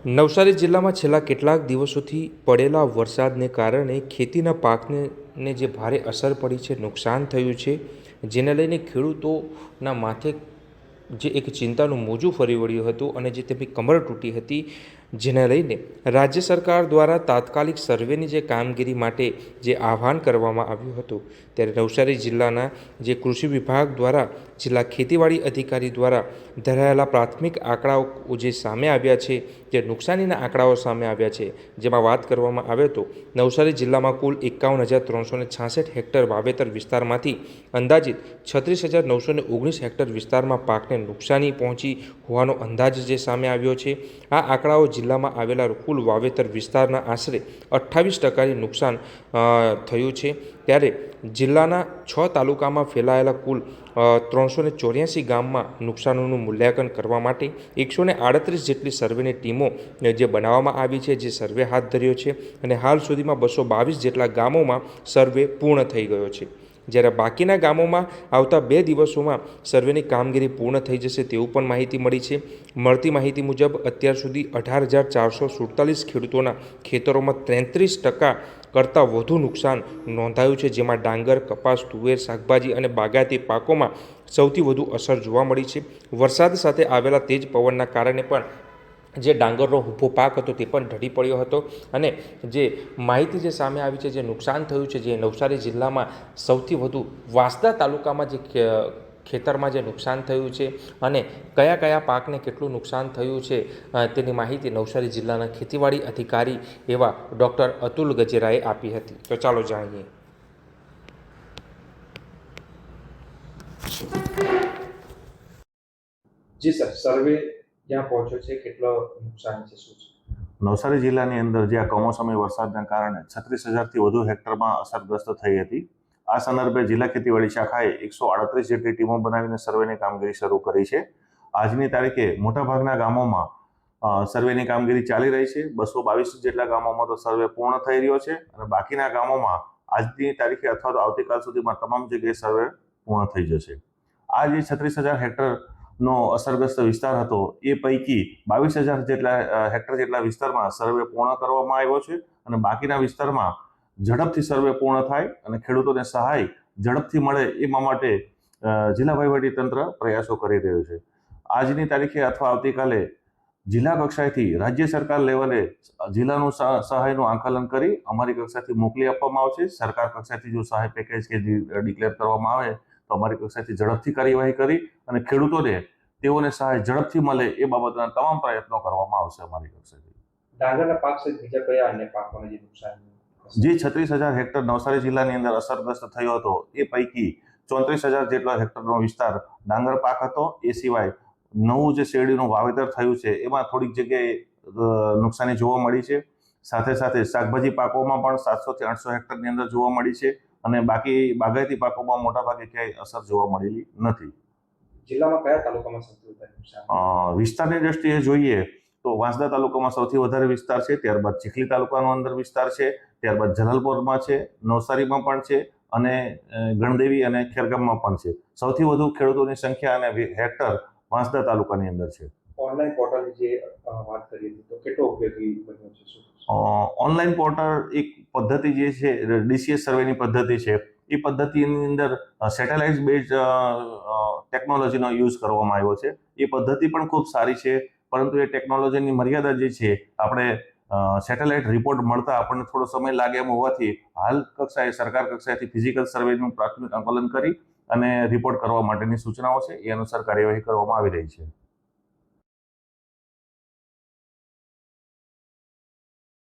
નવસારી જિલ્લામાં છેલ્લા કેટલાક દિવસોથી પડેલા વરસાદને કારણે ખેતીના પાકને જે ભારે અસર પડી છે, નુકસાન થયું છે, જેને લઈને ખેડૂતોના માથે જે એક ચિંતાનું મોજું ફરી વળ્યું હતું અને જે તેમની કમર તૂટી હતી, જેને લઈને રાજ્ય સરકાર દ્વારા તાત્કાલિક સર્વેની જે કામગીરી માટે જે આહવાન કરવામાં આવ્યું હતું, ત્યારે નવસારી જિલ્લાના જે કૃષિ વિભાગ દ્વારા જિલ્લા ખેતીવાડી અધિકારી દ્વારા ધરાયેલા પ્રાથમિક આંકડાઓ જે સામે આવ્યા છે, જે નુકસાનીના આંકડાઓ સામે આવ્યા છે, જેમાં વાત કરવામાં આવે તો નવસારી જિલ્લામાં કુલ 51,366 હેક્ટર વાવેતર વિસ્તારમાંથી અંદાજિત 36,919 હેક્ટર વિસ્તારમાં પાકને નુકસાની પહોંચી હોવાનો અંદાજ જે સામે આવ્યો છે. આ આંકડાઓ જિલ્લામાં આવેલા કુલ વાવેતર વિસ્તારના આશરે 28% નુકસાન થયું છે. ત્યારે જિલ્લાના 6 તાલુકામાં ફેલાયેલા કુલ 384 ગામમાં નુકસાનોનું મૂલ્યાંકન કરવા માટે 138 જેટલી સર્વેની ટીમો જે બનાવવામાં આવી છે, જે સર્વે હાથ ધર્યો છે અને હાલ સુધીમાં 222 જેટલા ગામોમાં સર્વે પૂર્ણ થઈ ગયો છે. જ્યારે બાકીના ગામોમાં આવતા 2 દિવસોમાં સર્વેની કામગીરી પૂર્ણ થઈ જશે તેવું પણ માહિતી મળી છે. મળતી માહિતી મુજબ અત્યાર સુધી 18,447 ખેડૂતોના ખેતરોમાં 33% કરતાં વધુ નુકસાન નોંધાયું છે, જેમાં ડાંગર, કપાસ, તુવેર, શાકભાજી અને બાગાયતી પાકોમાં સૌથી વધુ અસર જોવા મળી છે. વરસાદ સાથે આવેલા તેજ પવનના કારણે પણ જે ડાંગરનો ઊભો પાક હતો તે પણ ઢળી પડ્યો હતો અને જે માહિતી જે સામે આવી છે, જે નુકસાન થયું છે, જે નવસારી જિલ્લામાં સૌથી વધુ વાંસદા તાલુકામાં જે ખેતરમાં જે નુકસાન થયું છે અને કયા કયા પાકને કેટલું નુકસાન થયું છે તેની માહિતી નવસારી જિલ્લાના ખેતીવાડી અધિકારી એવા ડૉક્ટર અતુલ ગજેરાએ આપી હતી. તો ચાલો જાણીએ. જી સર, સર્વે જ્યાં પહોંચ્યો છે, કેટલો નુકસાન છે, શું છે? નવસારી જિલ્લાની અંદર જ્યાં કમોસમી વરસાદના કારણે 36,000થી વધુ હેક્ટરમાં અસરગ્રસ્ત થઈ હતી. આ સંદર્ભે જિલ્લા ખેતીવાડી શાખાએ 138 જેટલી ટીમો બનાવીને સર્વેની કામગીરી શરૂ કરી છે. આજની તારીખે મોટાભાગના ગામોમાં સર્વેની કામગીરી ચાલી રહી છે. 222 જેટલા ગામોમાં તો સર્વે પૂર્ણ થઈ રહ્યો છે અને બાકીના ગામોમાં આજની તારીખે અથવા તો આવતીકાલ સુધીમાં તમામ જગ્યાએ સર્વે પૂર્ણ થઈ જશે. આ જે 36,000 હેક્ટરનો અસરગ્રસ્ત વિસ્તાર હતો એ પૈકી 22,000 જેટલા હેક્ટર જેટલા વિસ્તારમાં સર્વે પૂર્ણ કરવામાં આવ્યો છે અને બાકીના વિસ્તારમાં ઝડપથી સર્વે પૂર્ણ થાય અને ખેડૂતોને સહાય ઝડપથી મળે એ માટે જિલ્લા વહીવટીતંત્ર પ્રયાસો કરી રહ્યું છે. આજની તારીખે અથવા આવતીકાલે જિલ્લા કક્ષાએથી રાજ્ય સરકાર લેવલે જિલ્લાનું સહાયનું આંકલન કરી અમારી કક્ષાથી મોકલી આપવામાં આવશે. સરકાર કક્ષાથી જો સહાય પેકેજ કે ડિક્લેર કરવામાં આવે તો અમારી કક્ષાથી ઝડપથી કાર્યવાહી કરી અને ખેડૂતોને તેઓને સહાય ઝડપથી મળે એ બાબતના તમામ પ્રયત્નો કરવામાં આવશે અમારી કક્ષાથી. ડાંગરના પાક સહિત બીજા કયા અન્ય પાકોને જે નુકસાન જે 36,000 હેક્ટર નવસારી જિલ્લાની અંદર અસરગ્રસ્ત થયો હતો એ પૈકી 34,000 જેટલા હેક્ટરનો વિસ્તાર ડાંગર પાક હતો. એ સિવાય નવું જે શેરડીનું વાવેતર થયું છે એમાં થોડીક જગ્યાએ નુકસાની જોવા મળી છે. સાથે સાથે શાકભાજી પાકોમાં પણ 700 થી 800 હેક્ટરની અંદર જોવા મળી છે અને બાકી બાગાયતી પાકોમાં મોટાભાગે ક્યાંય અસર જોવા મળેલી નથી. જિલ્લામાં કયા તાલુકામાં સૌથી વધારે નુકસાન? વિસ્તારની દ્રષ્ટિએ જોઈએ તો વાંસદા તાલુકામાં સૌથી વધારે વિસ્તાર છે, ત્યારબાદ ચીખલી તાલુકાનો અંદર વિસ્તાર છે, ત્યારબાદ જલાલપોરમાં છે, નવસારીમાં પણ છે અને ગણદેવી અને ખેરગામમાં પણ છે. સૌથી વધુ ખેડૂતોની સંખ્યા અને હેક્ટર વાંસદા તાલુકાની અંદર છે. ઓનલાઈન પોર્ટલની જે વાત કરી હતી તો કેટલો ઉપયોગી બન્યો છે, શું? ઓનલાઈન પોર્ટલ એક પદ્ધતિ જે છે ડીસીએસ સર્વેની પદ્ધતિ છે. એ પદ્ધતિની અંદર સેટેલાઇટ બેઝ ટેકનોલોજીનો યુઝ કરવામાં આવ્યો છે. એ પદ્ધતિ પણ ખૂબ સારી છે, પરંતુ એ ટેકનોલોજીની મર્યાદા જે છે, આપણે સેટેલાઇટ રિપોર્ટ મળતા આપણને થોડો સમય લાગે એમ હોવાથી હાલ કક્ષાએ સરકાર કક્ષાએથી ફિઝિકલ સર્વેનું પ્રાથમિક આંકલન કરી અને રિપોર્ટ કરવા માટેની સૂચનાઓ છે, એ અનુસાર કાર્યવાહી કરવામાં આવી રહી છે.